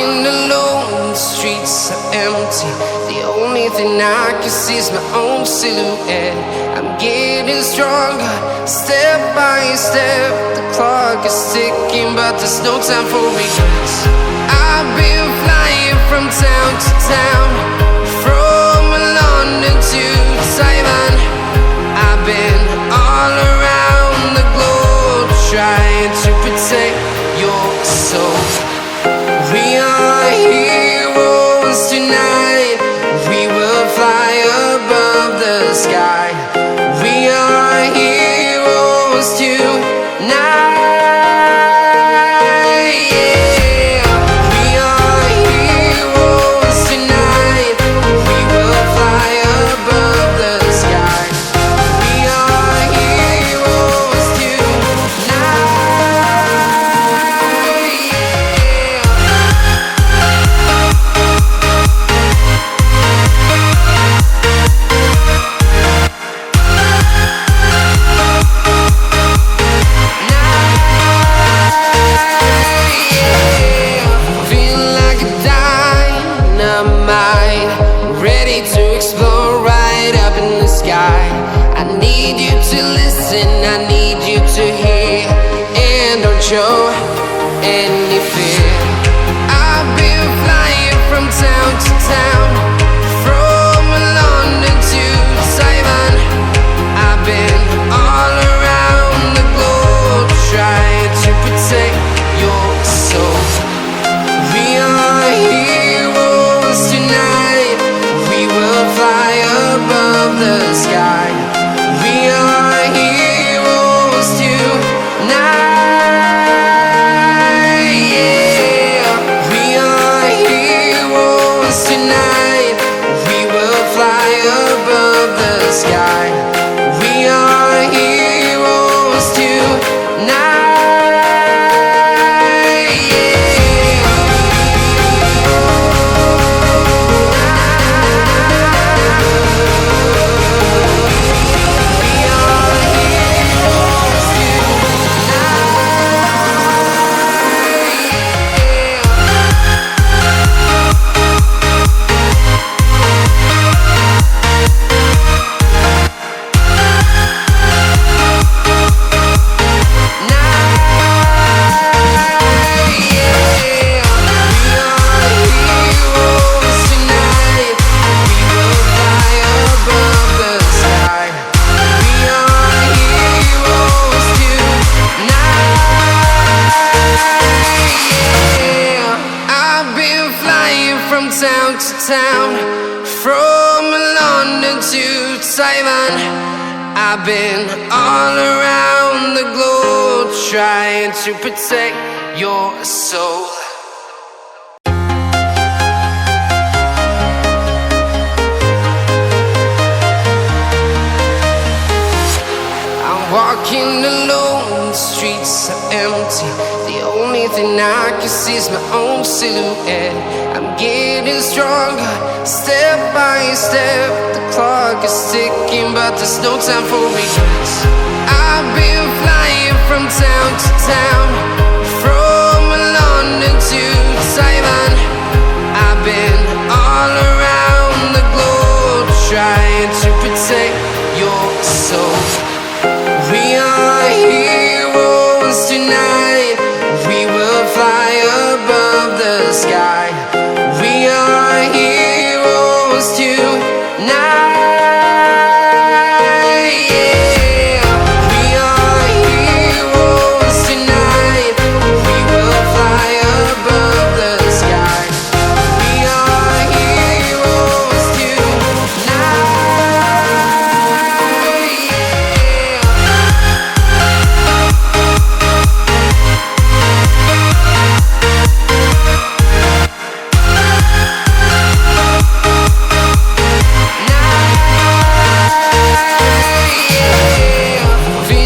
walking alone, the streets are empty. The only thing I can see is my own silhouette. I'm getting stronger, step by step. The clock is ticking, but there's no time for regrets. I've been flying from town to town, from London to Taiwan. I've been all around the globe, trying to protect your soul. We are heroes tonight. We will fly above the sky. We are heroes tonight. Yeah. We are heroes tonight. We will fly above the sky. We are heroes tonight. Ready to explore right up in the sky. I need you to listen, I need you to hear, and don't show any fear. I've been flying from town to town, from London to Taiwan. I've been all around the globe, trying to protect your soul. We are heroes tonight. We will fly above the sky. We are heroes tonight. Yeah. We are heroes tonight. We will fly above the sky. We are heroes tonight. Town to town, from London to Taiwan. I've been all around the globe, trying to protect your soul. I'm walking alone, the streets are empty. The only thing I can see is my own silhouette. I'm getting stronger, step by step. The clock is ticking, but there's no time for regrets. I've been flying from town to town, from London to Taiwan. I've been all around the globe, trying to protect your soul. We are heroes tonight. We will fly above the sky. We are heroes tonight.